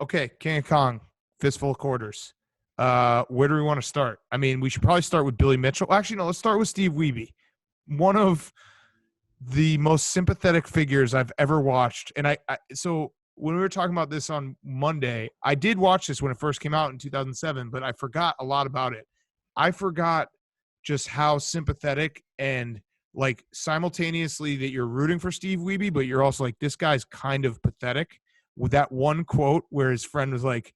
Okay, King of Kong, Fistful of Quarters. Where do we want to start? I mean, we should probably start with Billy Mitchell. Actually, no, let's start with Steve Wiebe. One of the most sympathetic figures I've ever watched. And so when we were talking about this on Monday, I did watch this when it first came out in 2007, but I forgot a lot about it. I forgot just how sympathetic and like simultaneously that you're rooting for Steve Wiebe, but you're also like, this guy's kind of pathetic, with that one quote where his friend was like,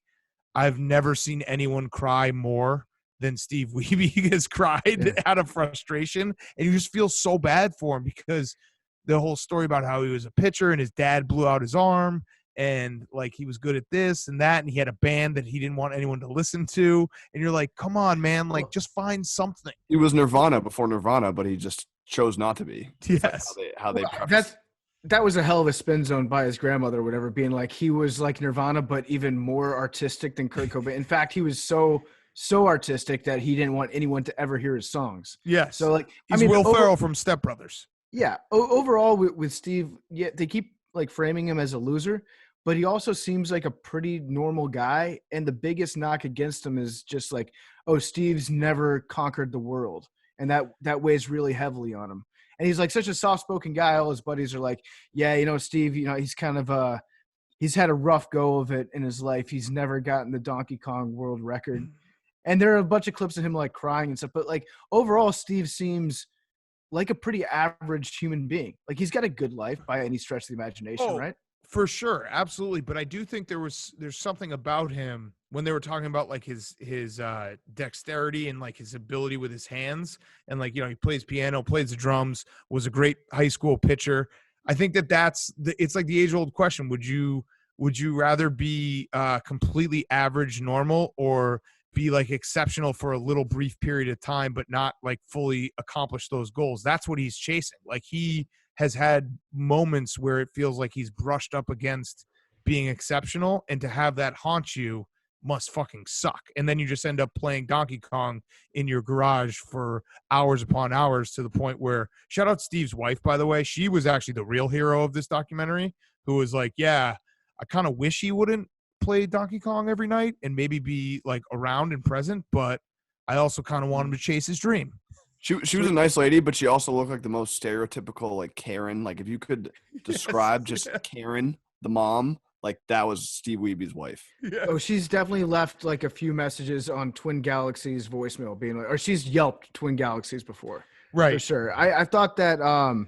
I've never seen anyone cry more than Steve Wiebe has cried out of frustration. And you just feel so bad for him because the whole story about how he was a pitcher and his dad blew out his arm and like he was good at this and that, and he had a band that he didn't want anyone to listen to. And you're like, come on, man, like just find something. He was Nirvana before Nirvana, but he just chose not to be. Yes. Like how they preface. That was a hell of a spin zone by his grandmother or whatever, being like he was like Nirvana, but even more artistic than Kurt Cobain. In fact, he was so artistic that he didn't want anyone to ever hear his songs. Yes. So like, he's Will Ferrell from Step Brothers. Yeah. Overall with Steve, yeah, they keep like framing him as a loser, but he also seems like a pretty normal guy. And the biggest knock against him is just like, oh, Steve's never conquered the world. And that weighs really heavily on him. And he's like such a soft-spoken guy. All his buddies are like, yeah, Steve, he's kind of he's had a rough go of it in his life. He's never gotten the Donkey Kong world record. And there are a bunch of clips of him like crying and stuff. But like overall, Steve seems like a pretty average human being. Like he's got a good life by any stretch of the imagination, right? For sure, absolutely. But I do think there's something about him when they were talking about like his dexterity and like his ability with his hands, and like he plays piano, plays the drums, was a great high school pitcher. I think it's like the age old question: would you rather be completely average, normal, or be like exceptional for a little brief period of time, but not like fully accomplish those goals? That's what he's chasing. Like he has had moments where it feels like he's brushed up against being exceptional, and to have that haunt you must fucking suck. And then you just end up playing Donkey Kong in your garage for hours upon hours, to the point where, shout out Steve's wife, by the way, she was actually the real hero of this documentary, who was like, yeah, I kind of wish he wouldn't play Donkey Kong every night and maybe be like around and present, but I also kind of want him to chase his dream. She was a nice lady, but she also looked like the most stereotypical like Karen. Like if you could describe just Karen, the mom, like that was Steve Wiebe's wife. Yeah. Oh, she's definitely left like a few messages on Twin Galaxies voicemail being like, or she's yelped Twin Galaxies before. Right. For sure. I thought that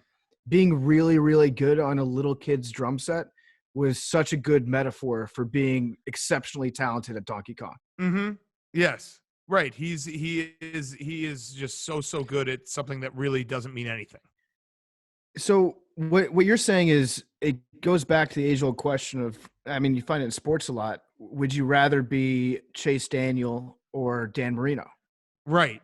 being really, really good on a little kid's drum set was such a good metaphor for being exceptionally talented at Donkey Kong. Mm-hmm. Yes. Right. He is just so good at something that really doesn't mean anything. So what you're saying is it goes back to the age-old question of, I mean, you find it in sports a lot. Would you rather be Chase Daniel or Dan Marino? Right.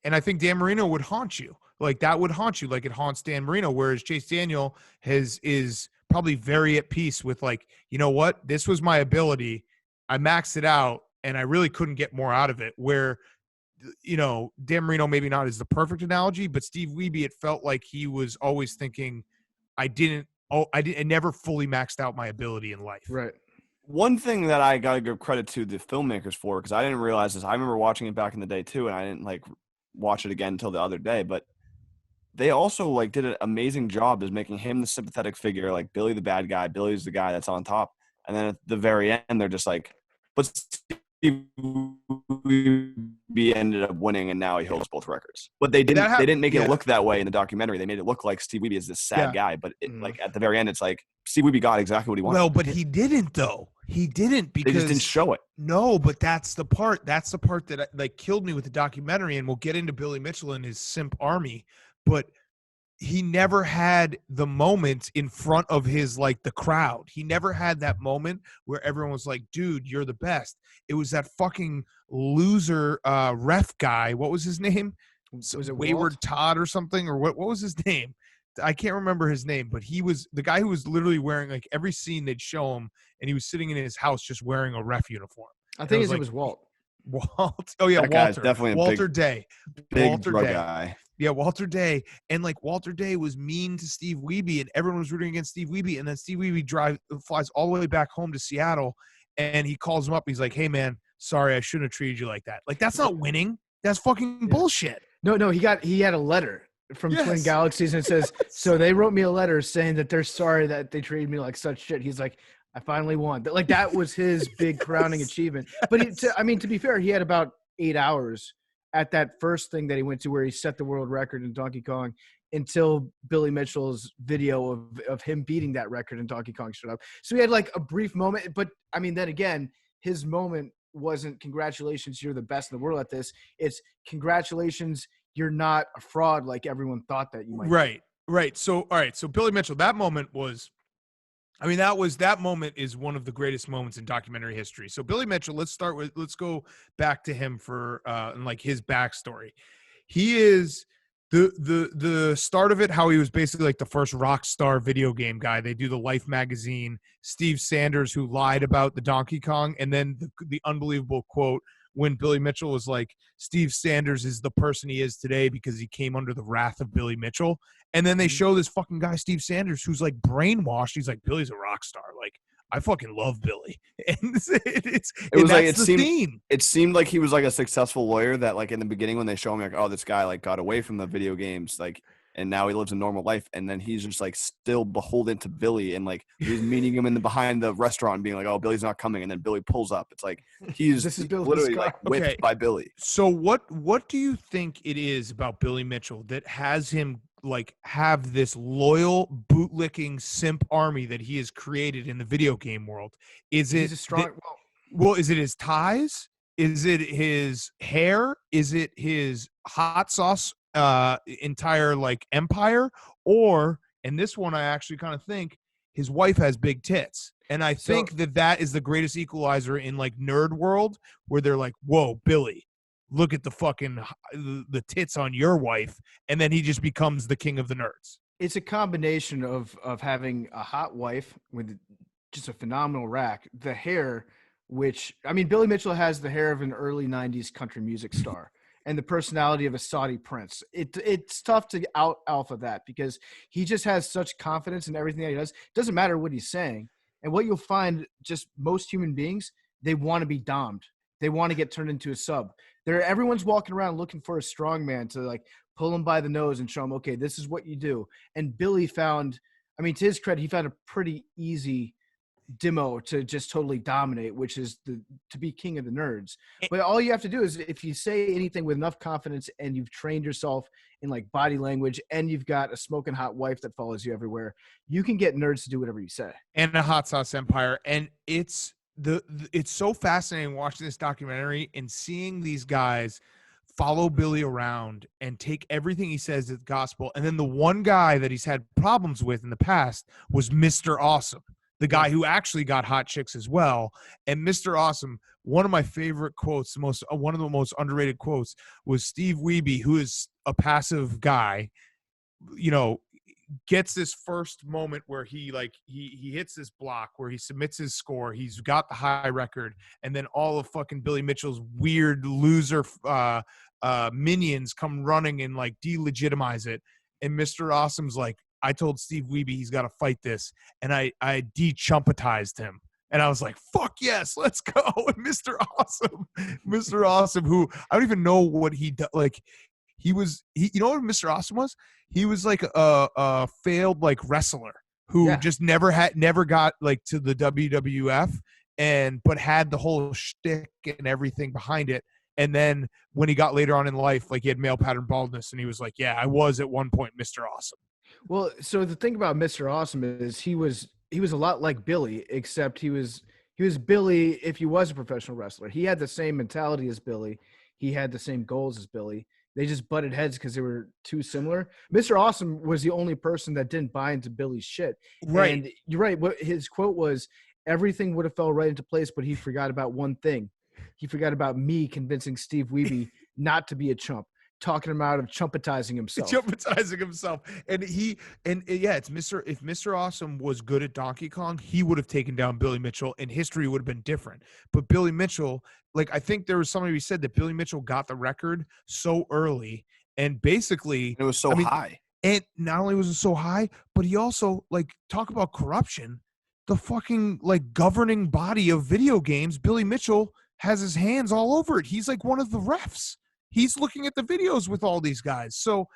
And I think Dan Marino would haunt you. Like that would haunt you like it haunts Dan Marino, whereas Chase Daniel is probably very at peace with like, you know what? This was my ability. I maxed it out and I really couldn't get more out of it. Where, Dan Marino maybe not is the perfect analogy, but Steve Wiebe, it felt like he was always thinking, I never fully maxed out my ability in life. Right. One thing that I got to give credit to the filmmakers for, because I didn't realize this. I remember watching it back in the day too, and I didn't like watch it again until the other day. But they also like did an amazing job as making him the sympathetic figure, like Billy the bad guy. Billy's the guy that's on top, and then at the very end, they're just like, but Steve ended up winning, and now he holds both records. But they didn't make it look that way in the documentary. They made it look like Steve Wiebe is this sad guy, but like at the very end, it's like Steve Wiebe got exactly what he wanted. Well, but he didn't though. He didn't, because they just didn't show it. No, but that's the part. That's the part that like killed me with the documentary. And we'll get into Billy Mitchell and his simp army, but he never had the moment in front of his like the crowd. He never had that moment where everyone was like, "Dude, you're the best." It was that fucking loser ref guy. What was his name? Was it Wayward Todd or something? Or what was his name? I can't remember his name, but he was the guy who was literally wearing like every scene they'd show him, and he was sitting in his house just wearing a ref uniform. I think his name was Walt. Walt. Oh yeah, that Walter. Definitely Walter Day. Big Walter drug Day. Guy. Yeah, Walter Day. And like Walter Day was mean to Steve Wiebe, and everyone was rooting against Steve Wiebe, and then Steve Wiebe flies all the way back home to Seattle, and he calls him up. He's like, "Hey man, sorry, I shouldn't have treated you like that." Like that's not winning. That's fucking bullshit. No, he had a letter from Twin Yes. Galaxies, and it says, Yes. so they wrote me a letter saying that they're sorry that they treated me like such shit. He's like, I finally won. Like that was his big crowning achievement. But to be fair, he had about 8 hours at that first thing that he went to where he set the world record in Donkey Kong until Billy Mitchell's video of him beating that record in Donkey Kong showed up. So he had like a brief moment, but I mean, then again, his moment wasn't congratulations, you're the best in the world at this. It's congratulations, you're not a fraud like everyone thought that you might be. Right. So all right, so Billy Mitchell, that moment was, I mean, that moment is one of the greatest moments in documentary history. So Billy Mitchell, let's go back to him for and like his backstory. He is the start of it, how he was basically like the first rock star video game guy. They do the Life magazine, Steve Sanders, who lied about the Donkey Kong, and then the unbelievable quote when Billy Mitchell was like, Steve Sanders is the person he is today because he came under the wrath of Billy Mitchell. And then they show this fucking guy, Steve Sanders, who's like brainwashed. He's like, Billy's a rock star. Like, I fucking love Billy. And it seemed like he was like a successful lawyer that like in the beginning when they show him like, oh, this guy like got away from the video games, like, and now he lives a normal life. And then he's just like still beholden to Billy, and like he's meeting him behind the restaurant and being like, oh, Billy's not coming. And then Billy pulls up. It's like he's literally like whipped by Billy. So what do you think it is about Billy Mitchell that has him like have this loyal bootlicking simp army that he has created in the video game world? Is it is it his ties? Is it his hair? Is it his hot sauce entire like empire? Or, and this one I actually kind of think his wife has big tits. And I think that is the greatest equalizer in like nerd world, where they're like, whoa, Billy, look at the fucking the tits on your wife, and then he just becomes the king of the nerds. It's a combination of having a hot wife with just a phenomenal rack, the hair, which I mean, Billy Mitchell has the hair of an early '90s country music star, and the personality of a Saudi prince. It's tough to out alpha that because he just has such confidence in everything that he does. It doesn't matter what he's saying, and what you'll find, just most human beings, they want to be domed. They want to get turned into a sub. Everyone's walking around looking for a strong man to like pull him by the nose and show him, okay, this is what you do. And Billy found, I mean, to his credit, he found a pretty easy demo to just totally dominate, which is to be king of the nerds. But all you have to do is if you say anything with enough confidence and you've trained yourself in like body language and you've got a smoking hot wife that follows you everywhere, you can get nerds to do whatever you say. And a hot sauce empire. And it's so fascinating watching this documentary and seeing these guys follow Billy around and take everything he says as gospel. And then the one guy that he's had problems with in the past was Mr. Awesome, the guy who actually got hot chicks as well. And Mr. Awesome, one of my favorite quotes, one of the most underrated quotes, was Steve Wiebe, who is a passive guy, you know, gets this first moment where he hits this block where he submits his score. He's got the high record, and then all of fucking Billy Mitchell's weird loser minions come running and like delegitimize it. And Mr. Awesome's like, I told Steve Wiebe he's got to fight this, and I de-chumpatized him. And I was like, fuck yes, let's go. And Mr. Awesome, who I don't even know what he does. Like, you know what Mr. Awesome was? He was like a failed like wrestler who just never got like to the WWF, but had the whole shtick and everything behind it. And then when he got later on in life, like he had male pattern baldness, and he was like, yeah, I was at one point Mr. Awesome. Well, so the thing about Mr. Awesome is he was a lot like Billy, except he was Billy if he was a professional wrestler. He had the same mentality as Billy. He had the same goals as Billy. They just butted heads because they were too similar. Mr. Awesome was the only person that didn't buy into Billy's shit. Right. And you're right. What his quote was, everything would have fell right into place, but he forgot about one thing. He forgot about me convincing Steve Wiebe not to be a chump, talking him out of chumpatizing himself. And it's if Mr. Awesome was good at Donkey Kong, he would have taken down Billy Mitchell and history would have been different. But Billy Mitchell, like, I think there was somebody who said that Billy Mitchell got the record so early, and basically it was so high. And not only was it so high, but he also, like, talk about corruption. the fucking like governing body of video games, Billy Mitchell has his hands all over it. He's like one of the refs. He's looking at the videos with all these guys. So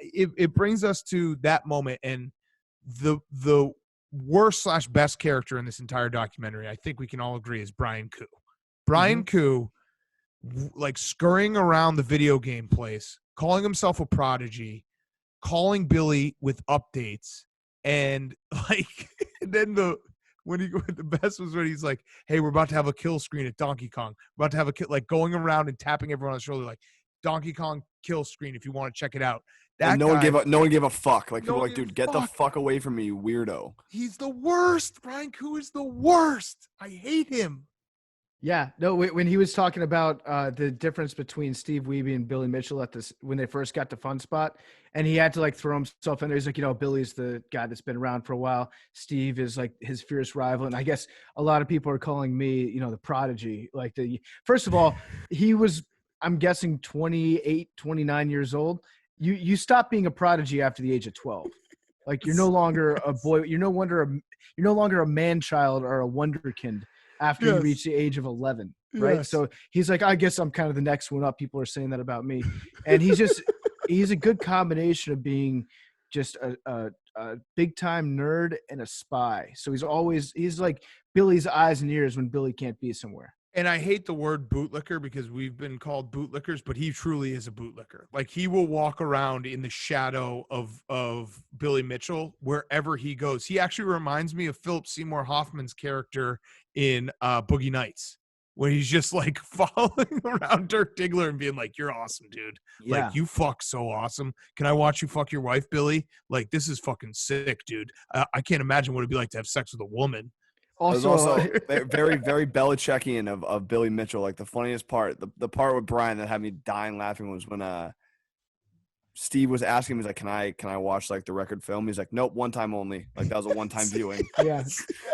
it brings us to that moment, and the worst / best character in this entire documentary, I think we can all agree, is Brian Koo. Brian Koo, like scurrying around the video game place, calling himself a prodigy, calling Billy with updates, and like, and then the best was when he's like, "Hey, we're about to have a kill screen at Donkey Kong. We're about to have a kill," like going around and tapping everyone on the shoulder, like, "Donkey Kong kill screen if you want to check it out." That and no one gave a fuck. Like, No people were one like, gave a dude, get the fuck. fuck away from me, you weirdo. He's the worst. Brian Koo is the worst. I hate him. Yeah, no. When he was talking about the difference between Steve Wiebe and Billy Mitchell at this when they first got to Fun Spot, and he had to like throw himself in there. He's like, Billy's the guy that's been around for a while. Steve is like his fierce rival, and I guess a lot of people are calling me, the prodigy. Like first of all, he was, I'm guessing, 28, 29 years old. You stop being a prodigy after the age of 12. Like you're no longer a boy. You're no longer a man child or a wonderkind after you reach the age of 11, right? Yes. So he's like, I guess I'm kind of the next one up. People are saying that about me. And he's a good combination of being just a big time nerd and a spy. So he's like Billy's eyes and ears when Billy can't be somewhere. And I hate the word bootlicker because we've been called bootlickers, but he truly is a bootlicker. Like he will walk around in the shadow of Billy Mitchell wherever he goes. He actually reminds me of Philip Seymour Hoffman's character in Boogie Nights, when he's just like following around Dirk Diggler and being like, "You're awesome, dude. Yeah. Like you fuck so awesome. Can I watch you fuck your wife, Billy? Like this is fucking sick, dude. I can't imagine what it'd be like to have sex with a woman." Also very, very Belichickian of Billy Mitchell. Like the funniest part, the part with Brian that had me dying laughing was when Steve was asking him, he's like, can I watch like the record film? He's like, nope, one time only. Like that was a one-time viewing. Yeah.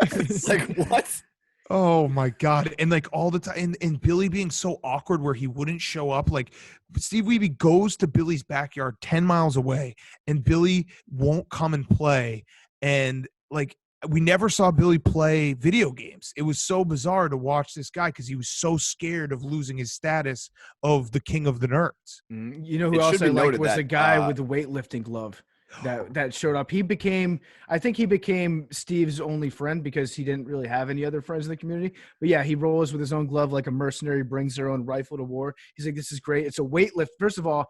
It's like, what? Oh my God. And like all the time, and Billy being so awkward where he wouldn't show up. Like Steve Wiebe goes to Billy's backyard 10 miles away and Billy won't come and play. And like, we never saw Billy play video games. It was so bizarre to watch this guy because he was so scared of losing his status of the king of the nerds. You know who else I liked was the guy with the weightlifting glove that showed up. I think he became Steve's only friend because he didn't really have any other friends in the community. But yeah, he rolls with his own glove like a mercenary, brings their own rifle to war. He's like, this is great. It's a weightlift. First of all,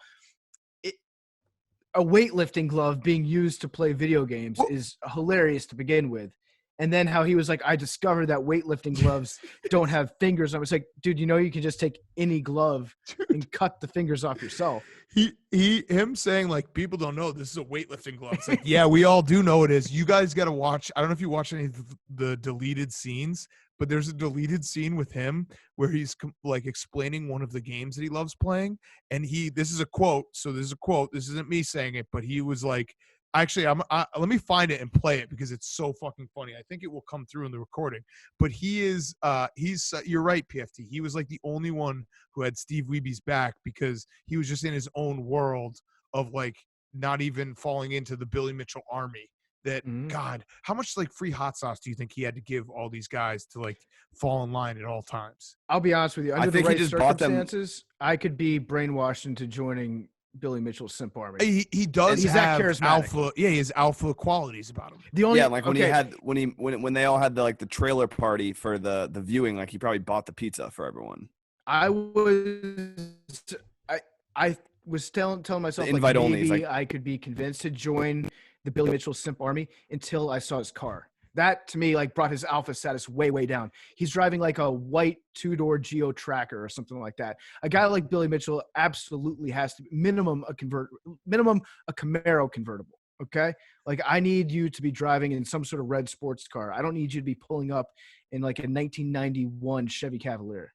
a weightlifting glove being used to play video games is hilarious to begin with. And then how he was like, I discovered that weightlifting gloves don't have fingers. I was like, dude, you can just take any glove and cut the fingers off yourself. Him saying like, people don't know this is a weightlifting glove. It's like, yeah, we all do know it is. You guys got to watch. I don't know if you watch any of the deleted scenes, but there's a deleted scene with him where he's like explaining one of the games that he loves playing. And this is a quote. So this is a quote. This isn't me saying it, but he was like, actually, let me find it and play it because it's so fucking funny. I think it will come through in the recording. But he's you're right, PFT. He was like the only one who had Steve Wiebe's back because he was just in his own world of like not even falling into the Billy Mitchell army. That God, how much like free hot sauce do you think he had to give all these guys to like fall in line at all times? I'll be honest with you. Under the right circumstances, I could be brainwashed into joining Billy Mitchell's simp army. He does have alpha. Yeah, he has alpha qualities about him. When they all had the trailer party for the viewing, like he probably bought the pizza for everyone. I was telling myself the invite like only, maybe I could be convinced to join the Billy Mitchell simp army until I saw his car. That to me like brought his alpha status way down. He's driving like a white 2-door Geo Tracker or something like that. A guy like Billy Mitchell absolutely has to be minimum a Camaro convertible. Okay, like I need you to be driving in some sort of red sports car. I don't need you to be pulling up in like a 1991 Chevy Cavalier.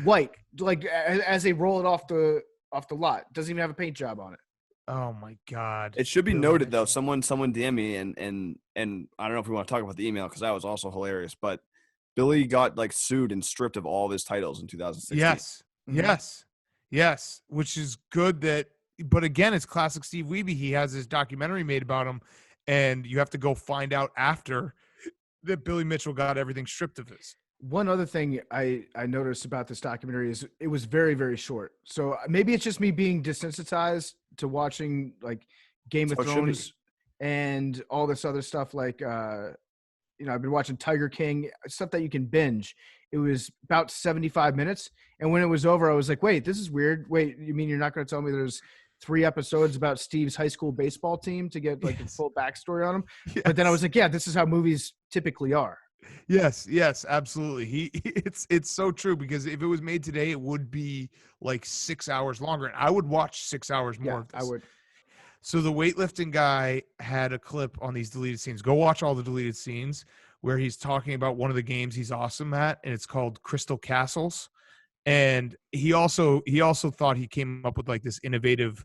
White, like as they roll it off the lot. Doesn't even have a paint job on it. Oh my God! It should be noted though. Someone DM me and I don't know if we want to talk about the email because that was also hilarious. But Billy got like sued and stripped of all of his titles in 2016. Yes, which is good that. But again, it's classic Steve Wiebe. He has his documentary made about him, and you have to go find out after that Billy Mitchell got everything stripped of his. One other thing I noticed about this documentary is it was very, very short. So maybe it's just me being desensitized to watching like Game of So it should be. Thrones and all this other stuff. Like, I've been watching Tiger King, stuff that you can binge. It was about 75 minutes. And when it was over, I was like, wait, this is weird. Wait, you mean you're not going to tell me there's 3 episodes about Steve's high school baseball team to get like a full backstory on him? Yes. But then I was like, yeah, this is how movies typically are. Yes, absolutely. It's so true, because if it was made today, it would be like 6 hours longer, and I would watch 6 hours more of this. I would. So the weightlifting guy had a clip on these deleted scenes. Go watch all the deleted scenes where he's talking about one of the games he's awesome at, and it's called Crystal Castles. And he also thought he came up with like this innovative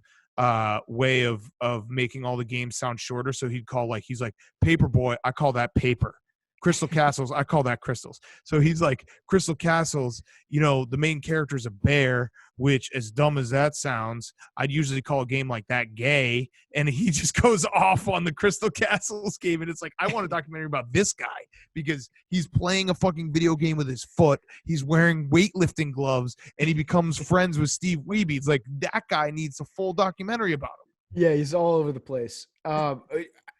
way of making all the games sound shorter. So he's like Paperboy, I call that paper. Crystal Castles, I call that crystals. So he's like, Crystal Castles, the main character is a bear, which, as dumb as that sounds, I'd usually call a game like that gay. And he just goes off on the Crystal Castles game. And it's like, I want a documentary about this guy, because he's playing a fucking video game with his foot. He's wearing weightlifting gloves, and he becomes friends with Steve Wiebe. It's like, that guy needs a full documentary about him. Yeah, he's all over the place.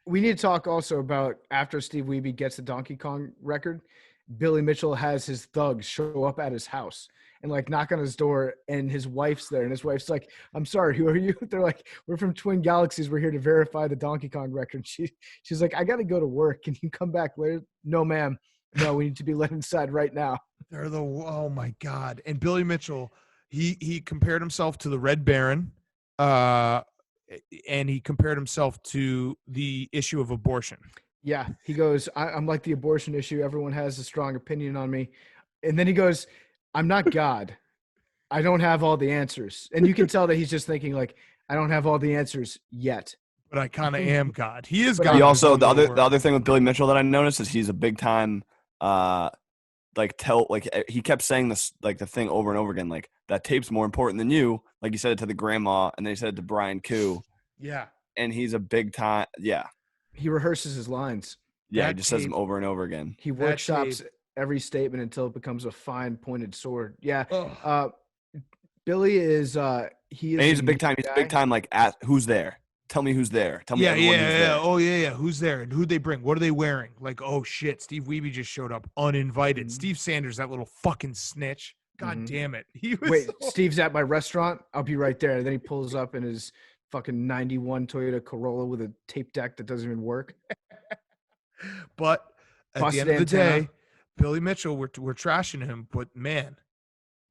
We need to talk also about, after Steve Wiebe gets the Donkey Kong record, Billy Mitchell has his thugs show up at his house and like knock on his door, and his wife's there, and his wife's like, "I'm sorry, who are you?" They're like, "We're from Twin Galaxies. We're here to verify the Donkey Kong record." She's like, "I got to go to work. Can you come back later?" "No, ma'am. No, we need to be let inside right now." Oh my God. And Billy Mitchell, he compared himself to the Red Baron, and he compared himself to the issue of abortion. Yeah, he goes, I'm like the abortion issue. Everyone has a strong opinion on me. And then he goes, I'm not God. I don't have all the answers. And you can tell that he's just thinking like, I don't have all the answers yet. But I kind of am God. He is But God. He also, the other thing with Billy Mitchell that I noticed is he's a big time he kept saying this, like, the thing over and over again, like, that tape's more important than you. Like, he said it to the grandma, and then he said it to Brian Koo. Yeah. And he's a big time. Yeah. He rehearses his lines. Yeah. That He just says tape- them over and over again. He That workshops tape- every statement until it becomes a fine pointed sword. Yeah. Ugh. Billy is he is And he's a big unique time. He's a guy. big time. Like, who's there? Tell me who's there. Tell me Yeah. everyone who's there. Oh, yeah. Who's there? And who'd they bring? What are they wearing? Like, oh, shit. Steve Wiebe just showed up uninvited. Mhm. Steve Sanders, that little fucking snitch. God Mhm. damn it. He was Wait, Steve's at my restaurant. I'll be right there. And then he pulls up in his fucking 91 Toyota Corolla with a tape deck that doesn't even work. But at Busted the end of the antenna. day, Billy Mitchell, we're trashing him. But, man,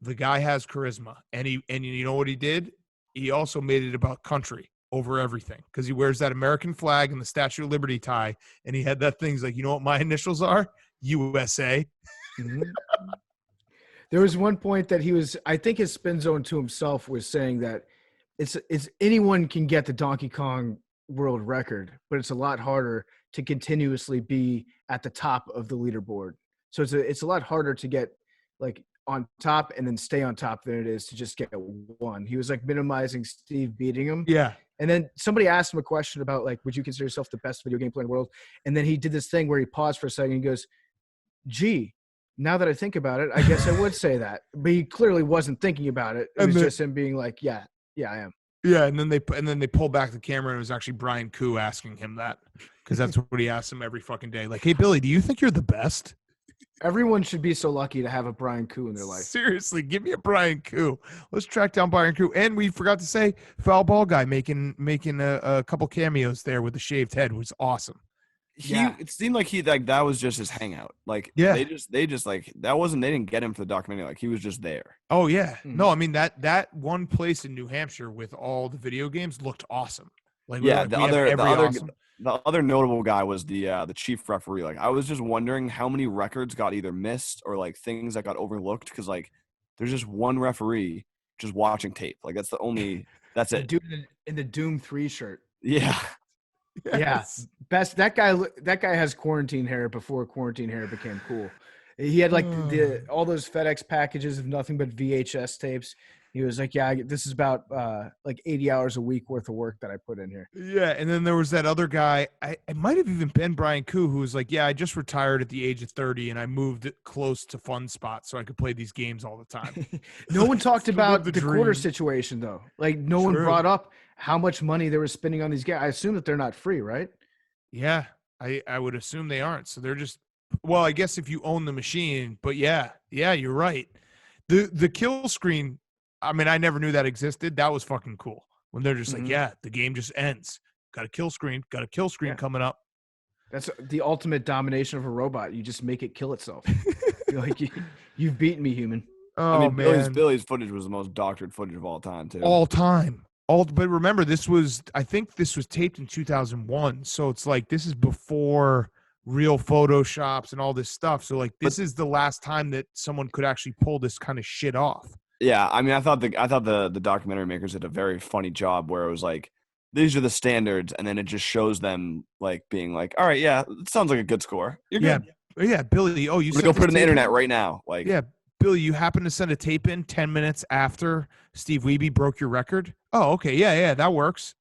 the guy has charisma. And you know what he did? He also made it about country over everything, because he wears that American flag and the Statue of Liberty tie, and he had that thing. He's like, you know what my initials are? USA. Mhm. There was one point that he was, I think his spin zone to himself was saying that it's anyone can get the Donkey Kong world record, but it's a lot harder to continuously be at the top of the leaderboard. So it's a lot harder to get like on top and then stay on top than it is to just get one. He was like minimizing Steve beating him. Yeah. And then somebody asked him a question about like, would you consider yourself the best video game player in the world? And then he did this thing where he paused for a second and he goes, gee, now that I think about it, I guess I would say that. But he clearly wasn't thinking about it. It And was the- just him being like, yeah, I am. Yeah, and then they pulled back the camera, and it was actually Brian Koo asking him that, because that's what he asks him every fucking day. Like, hey, Billy, do you think you're the best? Everyone should be so lucky to have a Brian Koo in their life. Seriously, give me a Brian Koo. Let's track down Brian Koo. And we forgot to say, Foul Ball Guy making a couple cameos there with the shaved head was awesome. Yeah. It seemed like that was just his hangout. Like, Yeah. they just like, they didn't get him for the documentary. Like, he was just there. Oh yeah, Mhm. no, I mean that one place in New Hampshire with all the video games looked awesome. Like, Yeah, we the have other- every the The other notable guy was the chief referee. Like, I was just wondering how many records got either missed or like things that got overlooked, because like there's just one referee just watching tape. Like, that's The it. dude in the Doom 3 shirt. Yeah. Yes. Best that guy has quarantine hair before quarantine hair became cool. He had like the all those FedEx packages of nothing but VHS tapes. He was like, yeah, this is about like 80 hours a week worth of work that I put in here. Yeah, and then there was that other guy. It might have even been Brian Koo, who was like, yeah, I just retired at the age of 30, and I moved close to fun spots so I could play these games all the time. No one talked about the quarter dream. situation, though. Like, no one True. brought up how much money they were spending on these guys. I assume that they're not free, right? Yeah, I would assume they aren't. So they're just, well, I guess if you own the machine, but yeah, you're right. The kill screen, I mean, I never knew that existed. That was fucking cool. When they're just like, yeah, the game just ends. Got a kill screen coming up. That's the ultimate domination of a robot. You just make it kill itself. You're like, you've beaten me, human. Oh, I mean, man. Billy's footage was the most doctored footage of all time, too. All time. But remember, I think this was taped in 2001. So it's like, this is before real Photoshops and all this stuff. So like, this is the last time that someone could actually pull this kind of shit off. Yeah, I mean, I thought the documentary makers did a very funny job where it was like, these are the standards, and then it just shows them like being like, all right, yeah, it sounds like a good score. You're good. Yeah, Billy. Oh, you go put it on the internet right now. Like, yeah, Billy, you happen to send a tape in 10 minutes after Steve Wiebe broke your record. Oh, okay, yeah, that works.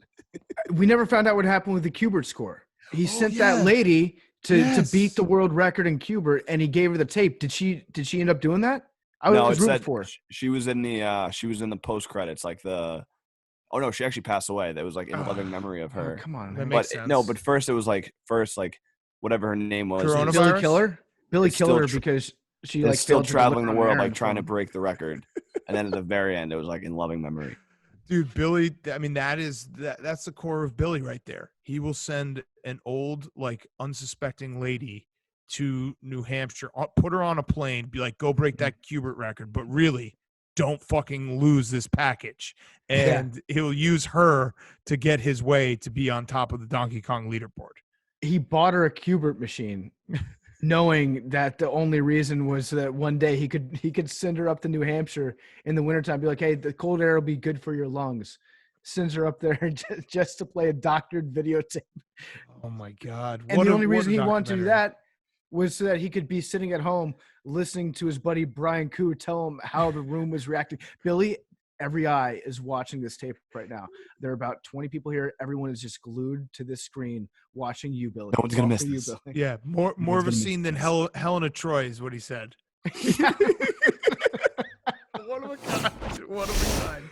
We never found out what happened with the Kubert score. He sent that lady to beat the world record in Kubert, and he gave her the tape. Did she end up doing that? I was rooting for her. She was in the post credits, like the. Oh no, she actually passed away. That was like in loving memory of her. Oh, come on, that makes sense. No, but first it was like whatever her name was. Billy Killer. Billy Killer because she like still traveling the world, like trying to break the record, and then at the very end, it was like in loving memory. Dude, Billy. I mean, that's the core of Billy right there. He will send an old, like, unsuspecting lady to New Hampshire, put her on a plane, be like, go break that Kubert record, but really, don't fucking lose this package. And he'll use her to get his way to be on top of the Donkey Kong leaderboard. He bought her a Kubert machine, knowing that the only reason was that one day he could send her up to New Hampshire in the wintertime, be like, hey, the cold air will be good for your lungs. Sends her up there just to play a doctored videotape. Oh my God. And the only reason he wanted to do that was so that he could be sitting at home listening to his buddy Brian Koo tell him how the room was reacting. Billy, every eye is watching this tape right now. There are about 20 people here. Everyone is just glued to this screen watching you, Billy. No one's going to miss this. Billy. Yeah, more of a scene than Helena Troy is what he said. One of a kind.